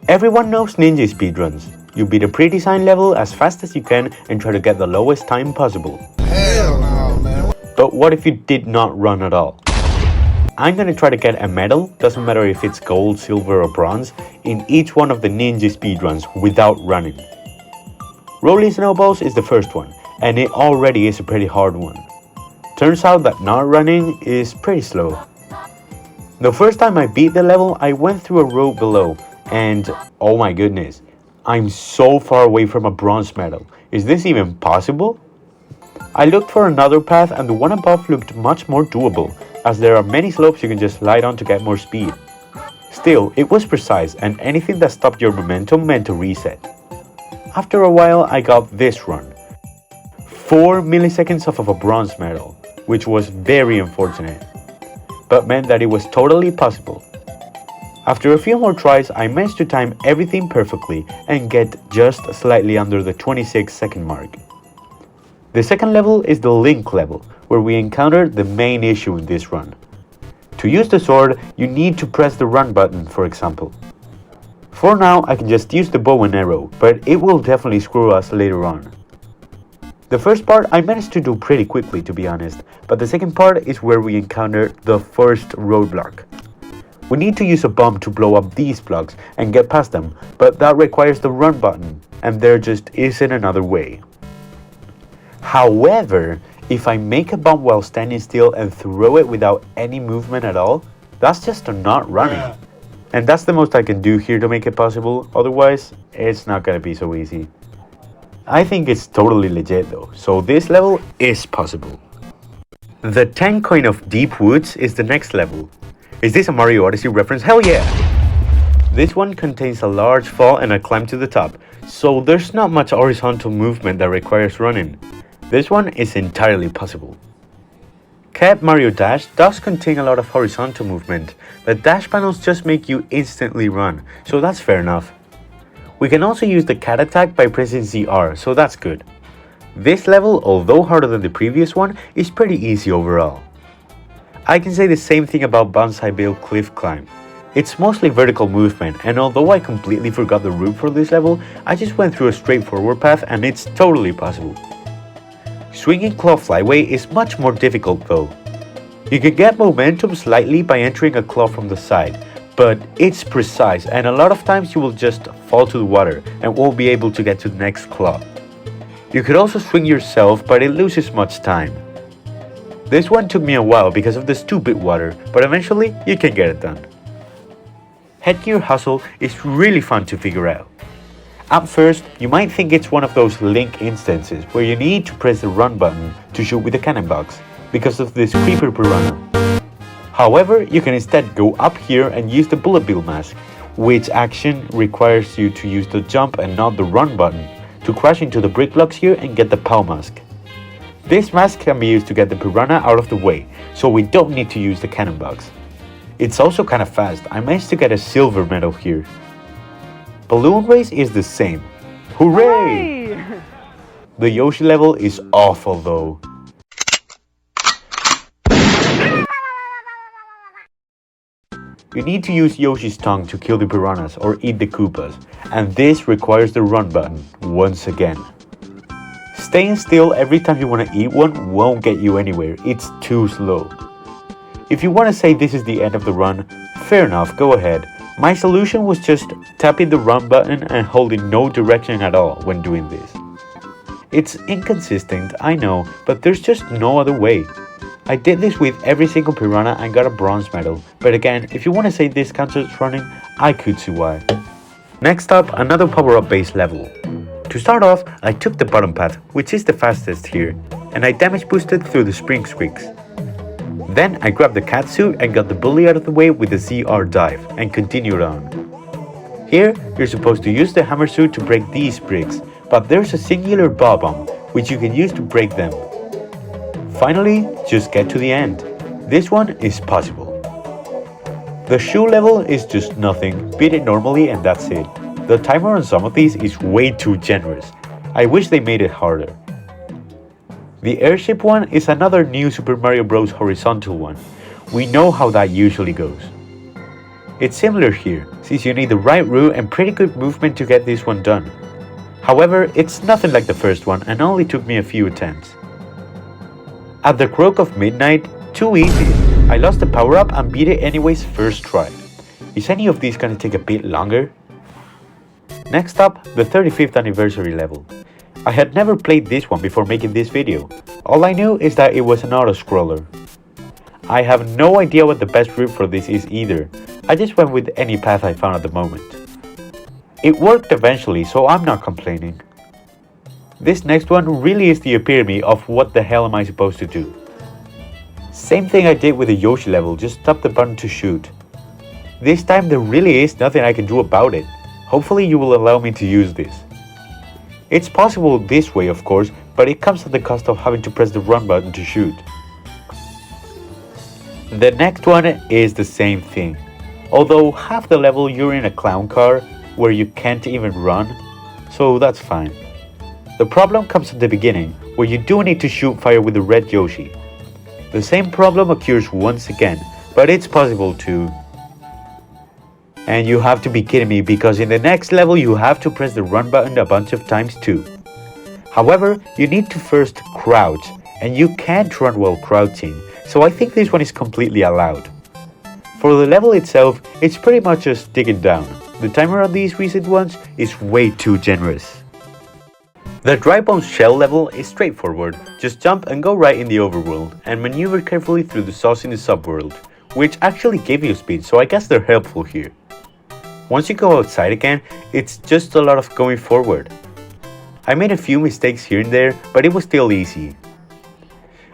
Everyone knows ninja speedruns. You beat a pre-designed level as fast as you can and try to get the lowest time possible. Hell no, man. But what if you did not run at all? I'm gonna try to get a medal, doesn't matter if it's gold, silver or bronze, in each one of the ninja speedruns without running. Rolling snowballs is the first one, and it already is a pretty hard one. Turns out that not running is pretty slow. The first time I beat the level, I went through a road below, and oh my goodness, I'm so far away from a bronze medal. Is this even possible? I looked for another path and the one above looked much more doable, as there are many slopes you can just slide on to get more speed. Still, it was precise, and anything that stopped your momentum meant a reset. After a while, I got this run. 4 milliseconds off of a bronze medal, which was very unfortunate, but meant that it was totally possible. After a few more tries, I managed to time everything perfectly and get just slightly under the 26-second mark. The second level is the link level, where we encounter the main issue in this run. To use the sword, you need to press the run button, for example. For now, I can just use the bow and arrow, but it will definitely screw us later on. The first part I managed to do pretty quickly, to be honest, but the second part is where we encounter the first roadblock. We need to use a bomb to blow up these blocks and get past them, but that requires the run button, and there just isn't another way. However, if I make a bomb while standing still and throw it without any movement at all, that's just a not running. And that's the most I can do here to make it possible, otherwise it's not gonna be so easy. I think it's totally legit though, so this level is possible. The 10 coin of Deep Woods is the next level. Is this a Mario Odyssey reference? Hell yeah! This one contains a large fall and a climb to the top, so there's not much horizontal movement that requires running. This one is entirely possible. Cat Mario Dash does contain a lot of horizontal movement, but dash panels just make you instantly run, so that's fair enough. We can also use the cat attack by pressing ZR, so that's good. This level, although harder than the previous one, is pretty easy overall. I can say the same thing about Bonsai Bill Cliff Climb. It's mostly vertical movement, and although I completely forgot the route for this level, I just went through a straightforward path and it's totally possible. Swinging Claw Flyway is much more difficult though. You can get momentum slightly by entering a claw from the side, but it's precise and a lot of times you will just fall to the water and won't be able to get to the next claw. You could also swing yourself, but it loses much time. This one took me a while because of the stupid water, but eventually you can get it done. Headgear Hustle is really fun to figure out. At first, you might think it's one of those Link instances where you need to press the run button to shoot with the cannon box because of this creeper piranha. However, you can instead go up here and use the bullet bill mask, which action requires you to use the jump and not the run button to crash into the brick blocks here and get the POW mask. This mask can be used to get the piranha out of the way, so we don't need to use the cannon box. It's also kind of fast. I managed to get a silver medal here. Balloon race is the same. Hooray! The Yoshi level is awful though. You need to use Yoshi's tongue to kill the piranhas or eat the Koopas, and this requires the run button once again. Staying still every time you want to eat one won't get you anywhere, it's too slow. If you want to say this is the end of the run, fair enough, go ahead. My solution was just tapping the run button and holding no direction at all when doing this. It's inconsistent, I know, but there's just no other way. I did this with every single piranha and got a bronze medal, but again, if you want to say this counts as running, I could see why. Next up, another power-up base level. To start off, I took the bottom path, which is the fastest here, and I damage boosted through the spring squeaks. Then I grabbed the cat suit and got the bully out of the way with the ZR dive, and continued on. Here, you're supposed to use the hammer suit to break these bricks, but there's a singular bob bomb, which you can use to break them. Finally, just get to the end. This one is possible. The shoe level is just nothing, beat it normally and that's it. The timer on some of these is way too generous. I wish they made it harder. The airship one is another new Super Mario Bros. Horizontal one. We know how that usually goes. It's similar here, since you need the right route and pretty good movement to get this one done. However, it's nothing like the first one and only took me a few attempts. At the Croak of Midnight, too easy. I lost the power up and beat it anyways first try. Is any of these gonna take a bit longer? Next up, the 35th anniversary level. I had never played this one before making this video. All I knew is that it was an auto-scroller. I have no idea what the best route for this is either. I just went with any path I found at the moment. It worked eventually, so I'm not complaining. This next one really is the epitome of what the hell am I supposed to do. Same thing I did with the Yoshi level, just tap the button to shoot. This time there really is nothing I can do about it. Hopefully you will allow me to use this. It's possible this way of course, but it comes at the cost of having to press the run button to shoot. The next one is the same thing. Although half the level you're in a clown car where you can't even run, so that's fine. The problem comes at the beginning, where you do need to shoot fire with the red Yoshi. The same problem occurs once again, but it's possible to. And you have to be kidding me, because in the next level you have to press the run button a bunch of times too. However, you need to first crouch, and you can't run while crouching, so I think this one is completely allowed. For the level itself, it's pretty much just dig it down. The timer on these recent ones is way too generous. The Dry Bones Shell level is straightforward, just jump and go right in the overworld, and maneuver carefully through the sauce in the subworld, which actually give you speed, so I guess they're helpful here. Once you go outside again, it's just a lot of going forward. I made a few mistakes here and there, but it was still easy.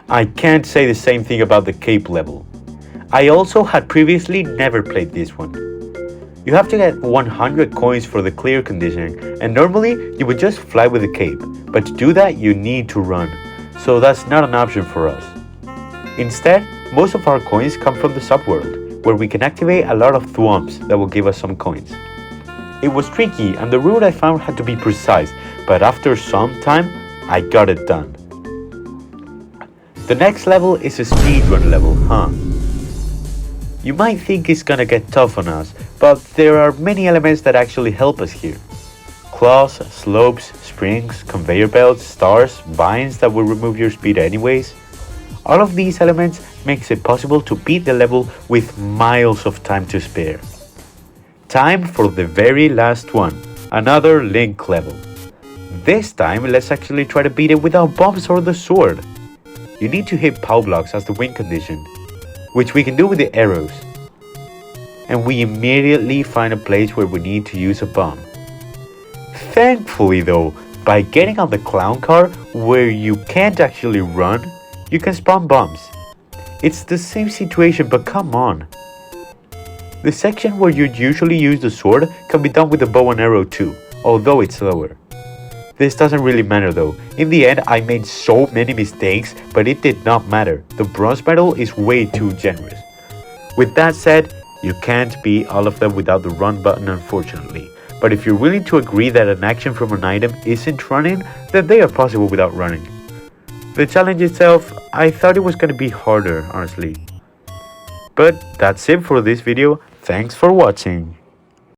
I can't say the same thing about the Cape level. I also had previously never played this one. You have to get 100 coins for the clear condition, and normally you would just fly with the cape, but to do that you need to run, so that's not an option for us. Instead, most of our coins come from the subworld, where we can activate a lot of thwomps that will give us some coins. It was tricky and the route I found had to be precise, but after some time, I got it done. The next level is a speedrun level, huh? You might think it's gonna get tough on us, but there are many elements that actually help us here. Claws, slopes, springs, conveyor belts, stars, vines that will remove your speed anyways. All of these elements makes it possible to beat the level with miles of time to spare. Time for the very last one, another Link level. This time let's actually try to beat it without bombs or the sword. You need to hit POW blocks as the win condition, which we can do with the arrows. And we immediately find a place where we need to use a bomb. Thankfully though, by getting on the clown car where you can't actually run, you can spawn bombs. It's the same situation, but come on. The section where you usually use the sword can be done with the bow and arrow too, although it's slower. This doesn't really matter though. In the end, I made so many mistakes, but it did not matter. The bronze medal is way too generous. With that said, you can't beat all of them without the run button unfortunately. But if you're willing to agree that an action from an item isn't running, then they are possible without running. The challenge itself, I thought it was gonna be harder, honestly. But that's it for this video. Thanks for watching.